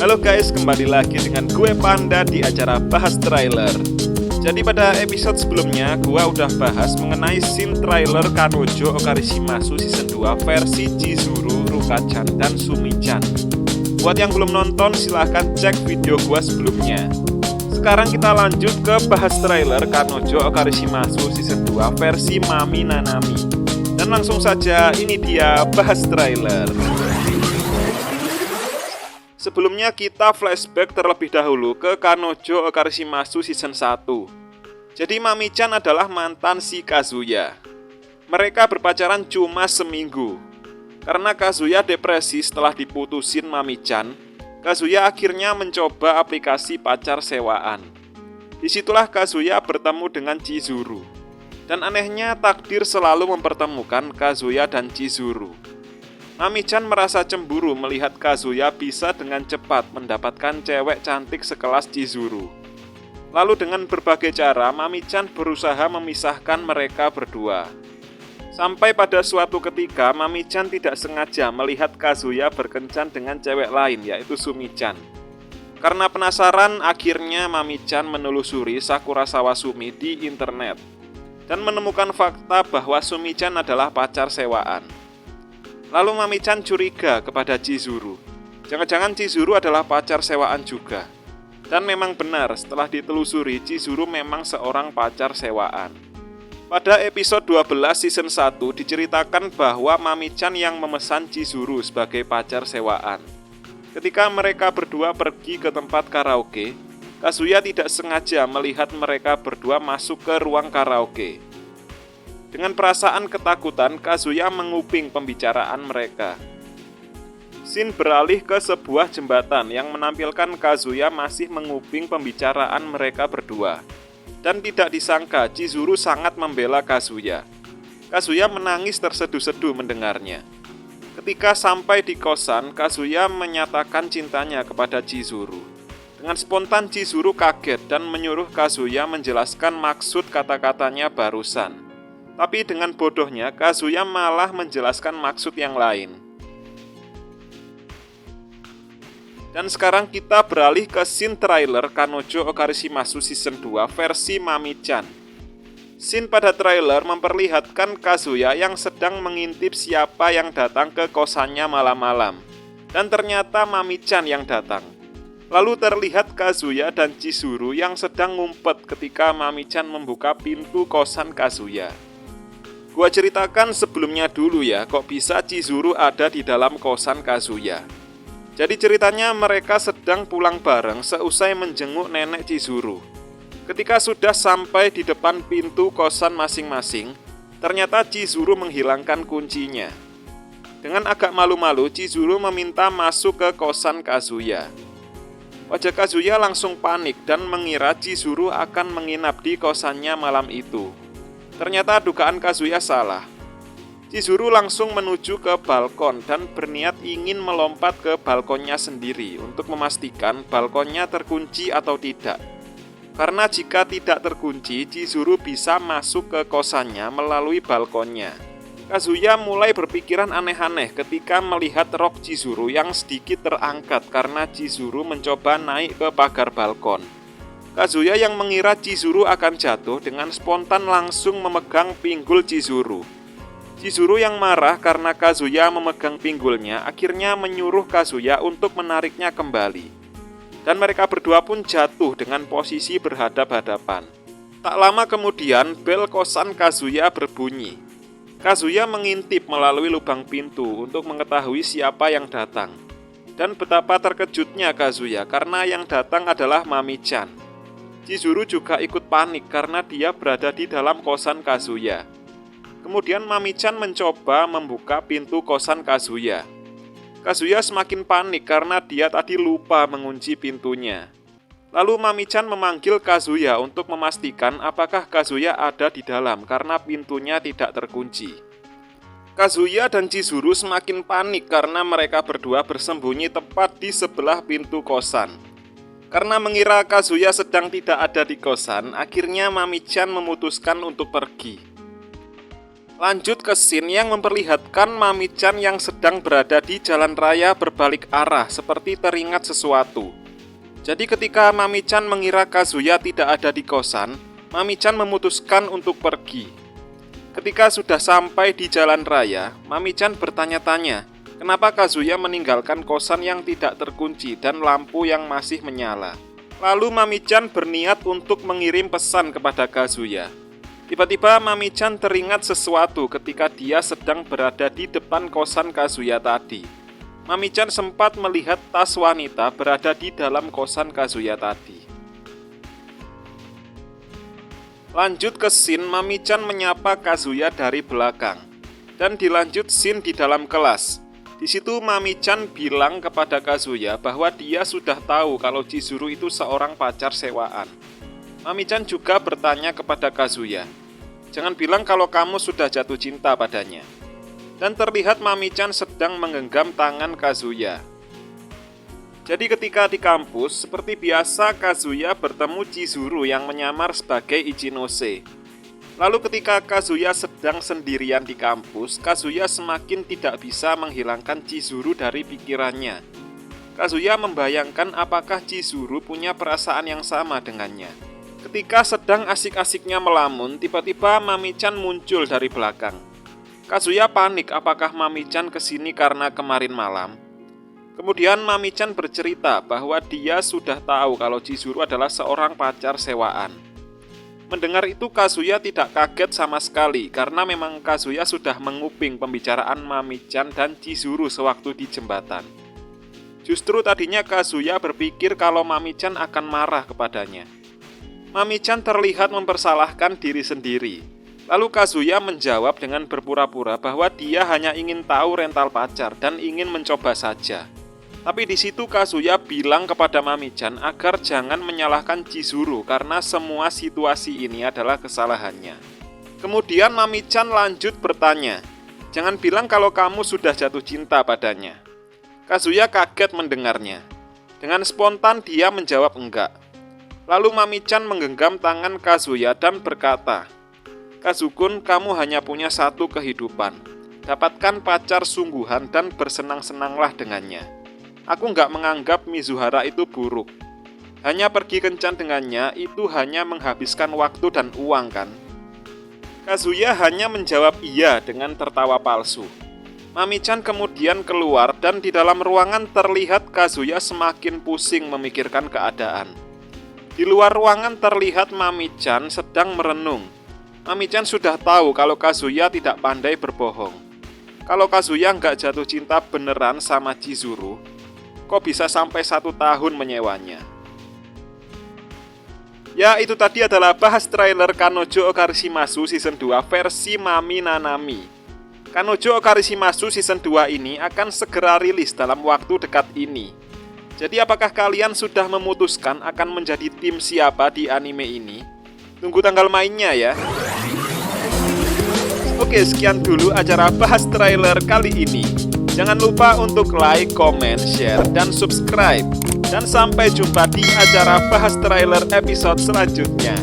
Halo guys, kembali lagi dengan gue Panda di acara Bahas Trailer. Jadi pada episode sebelumnya gue udah bahas mengenai scene trailer Kanojo Okarishimasu Season 2 versi Chizuru, Ruka-chan, dan Sumi-chan. Buat yang belum nonton silahkan cek video gue sebelumnya. Sekarang kita lanjut ke bahas trailer Kanojo Okarishimasu Season 2 versi Mami Nanami. Dan langsung saja ini dia bahas trailer. Sebelumnya kita flashback terlebih dahulu ke Kanojo Okarishimasu Season 1. Jadi Mami-chan adalah mantan si Kazuya. Mereka berpacaran cuma seminggu. Karena Kazuya depresi setelah diputusin Mami-chan, Kazuya akhirnya mencoba aplikasi pacar sewaan. Disitulah Kazuya bertemu dengan Chizuru. Dan anehnya takdir selalu mempertemukan Kazuya dan Chizuru. Mami-chan merasa cemburu melihat Kazuya bisa dengan cepat mendapatkan cewek cantik sekelas Chizuru. Lalu dengan berbagai cara, Mami-chan berusaha memisahkan mereka berdua. Sampai pada suatu ketika, Mami-chan tidak sengaja melihat Kazuya berkencan dengan cewek lain, yaitu Sumi-chan. Karena penasaran, akhirnya Mami-chan menelusuri Sakura Sawasumi di internet dan menemukan fakta bahwa Sumi-chan adalah pacar sewaan. Lalu Mami-chan curiga kepada Chizuru. Jangan-jangan Chizuru adalah pacar sewaan juga. Dan memang benar, setelah ditelusuri, Chizuru memang seorang pacar sewaan. Pada episode 12 season 1 diceritakan bahwa Mami-chan yang memesan Chizuru sebagai pacar sewaan. Ketika mereka berdua pergi ke tempat karaoke, Kazuya tidak sengaja melihat mereka berdua masuk ke ruang karaoke. Dengan perasaan ketakutan, Kazuya menguping pembicaraan mereka. Scene beralih ke sebuah jembatan yang menampilkan Kazuya masih menguping pembicaraan mereka berdua. Dan tidak disangka, Chizuru sangat membela Kazuya. Kazuya menangis terseduh-seduh mendengarnya. Ketika sampai di kosan, Kazuya menyatakan cintanya kepada Chizuru. Dengan spontan Chizuru kaget dan menyuruh Kazuya menjelaskan maksud kata-katanya barusan. Tapi dengan bodohnya, Kazuya malah menjelaskan maksud yang lain. Dan sekarang kita beralih ke scene trailer Kanojo Okarishimasu Season 2 versi Mami-chan. Scene pada trailer memperlihatkan Kazuya yang sedang mengintip siapa yang datang ke kosannya malam-malam. Dan ternyata Mami-chan yang datang. Lalu terlihat Kazuya dan Chizuru yang sedang ngumpet ketika Mami-chan membuka pintu kosan Kazuya. Gua ceritakan sebelumnya dulu ya, kok bisa Chizuru ada di dalam kosan Kazuya. Jadi ceritanya mereka sedang pulang bareng seusai menjenguk nenek Chizuru. Ketika sudah sampai di depan pintu kosan masing-masing, ternyata Chizuru menghilangkan kuncinya. Dengan agak malu-malu, Chizuru meminta masuk ke kosan Kazuya. Wajah Kazuya langsung panik dan mengira Chizuru akan menginap di kosannya malam itu. Ternyata dugaan Kazuya salah. Chizuru langsung menuju ke balkon dan berniat ingin melompat ke balkonnya sendiri untuk memastikan balkonnya terkunci atau tidak. Karena jika tidak terkunci, Chizuru bisa masuk ke kosannya melalui balkonnya. Kazuya mulai berpikiran aneh-aneh ketika melihat rok Chizuru yang sedikit terangkat karena Chizuru mencoba naik ke pagar balkon. Kazuya yang mengira Chizuru akan jatuh dengan spontan langsung memegang pinggul Chizuru. Chizuru yang marah karena Kazuya memegang pinggulnya akhirnya menyuruh Kazuya untuk menariknya kembali. Dan mereka berdua pun jatuh dengan posisi berhadap-hadapan. Tak lama kemudian bel kosan Kazuya berbunyi. Kazuya mengintip melalui lubang pintu untuk mengetahui siapa yang datang. Dan betapa terkejutnya Kazuya karena yang datang adalah Mami-chan. Chizuru juga ikut panik karena dia berada di dalam kosan Kazuya. Kemudian Mami-chan mencoba membuka pintu kosan Kazuya. Kazuya semakin panik karena dia tadi lupa mengunci pintunya. Lalu Mami-chan memanggil Kazuya untuk memastikan apakah Kazuya ada di dalam karena pintunya tidak terkunci. Kazuya dan Chizuru semakin panik karena mereka berdua bersembunyi tepat di sebelah pintu kosan. Karena mengira Kazuya sedang tidak ada di kosan, akhirnya Mami-chan memutuskan untuk pergi. Lanjut ke scene yang memperlihatkan Mami-chan yang sedang berada di jalan raya berbalik arah seperti teringat sesuatu. Jadi ketika Mami-chan mengira Kazuya tidak ada di kosan, Mami-chan memutuskan untuk pergi. Ketika sudah sampai di jalan raya, Mami-chan bertanya-tanya, kenapa Kazuya meninggalkan kosan yang tidak terkunci dan lampu yang masih menyala. Lalu Mami-chan berniat untuk mengirim pesan kepada Kazuya. Tiba-tiba Mami-chan teringat sesuatu ketika dia sedang berada di depan kosan Kazuya tadi. Mami-chan sempat melihat tas wanita berada di dalam kosan Kazuya tadi. Lanjut ke scene Mami-chan menyapa Kazuya dari belakang. Dan dilanjut scene di dalam kelas. Di situ Mami-chan bilang kepada Kazuya bahwa dia sudah tahu kalau Chizuru itu seorang pacar sewaan. Mami-chan juga bertanya kepada Kazuya, "Jangan bilang kalau kamu sudah jatuh cinta padanya." Dan terlihat Mami-chan sedang menggenggam tangan Kazuya. Jadi ketika di kampus, seperti biasa Kazuya bertemu Chizuru yang menyamar sebagai Ichinose. Lalu ketika Kazuya sedang sendirian di kampus, Kazuya semakin tidak bisa menghilangkan Chizuru dari pikirannya. Kazuya membayangkan apakah Chizuru punya perasaan yang sama dengannya. Ketika sedang asik-asiknya melamun, tiba-tiba Mami-chan muncul dari belakang. Kazuya panik apakah Mami-chan kesini karena kemarin malam. Kemudian Mami-chan bercerita bahwa dia sudah tahu kalau Chizuru adalah seorang pacar sewaan. Mendengar itu Kazuya tidak kaget sama sekali karena memang Kazuya sudah menguping pembicaraan Mami-chan dan Chizuru sewaktu di jembatan. Justru tadinya Kazuya berpikir kalau Mami-chan akan marah kepadanya. Mami-chan terlihat mempersalahkan diri sendiri. Lalu Kazuya menjawab dengan berpura-pura bahwa dia hanya ingin tahu rental pacar dan ingin mencoba saja. Tapi di situ Kazuya bilang kepada Mami-chan agar jangan menyalahkan Chizuru karena semua situasi ini adalah kesalahannya. Kemudian Mami-chan lanjut bertanya, "Jangan bilang kalau kamu sudah jatuh cinta padanya." Kazuya kaget mendengarnya. Dengan spontan dia menjawab enggak. Lalu Mami-chan menggenggam tangan Kazuya dan berkata, "Kazukun, kamu hanya punya satu kehidupan. Dapatkan pacar sungguhan dan bersenang-senanglah dengannya. Aku nggak menganggap Mizuhara itu buruk. Hanya pergi kencan dengannya itu hanya menghabiskan waktu dan uang kan?" Kazuya hanya menjawab iya dengan tertawa palsu. Mami-chan kemudian keluar dan di dalam ruangan terlihat Kazuya semakin pusing memikirkan keadaan. Di luar ruangan terlihat Mami-chan sedang merenung. Mami-chan sudah tahu kalau Kazuya tidak pandai berbohong. Kalau Kazuya nggak jatuh cinta beneran sama Chizuru, kok bisa sampai 1 tahun menyewanya? Ya, itu tadi adalah bahas trailer Kanojo Okarishimasu Season 2 versi Mami Nanami. Kanojo Okarishimasu Season 2 ini akan segera rilis dalam waktu dekat ini. Jadi apakah kalian sudah memutuskan akan menjadi tim siapa di anime ini? Tunggu tanggal mainnya ya. Oke, sekian dulu acara bahas trailer kali ini. Jangan lupa untuk like, comment, share, dan subscribe. Dan sampai jumpa di acara bahas trailer episode selanjutnya.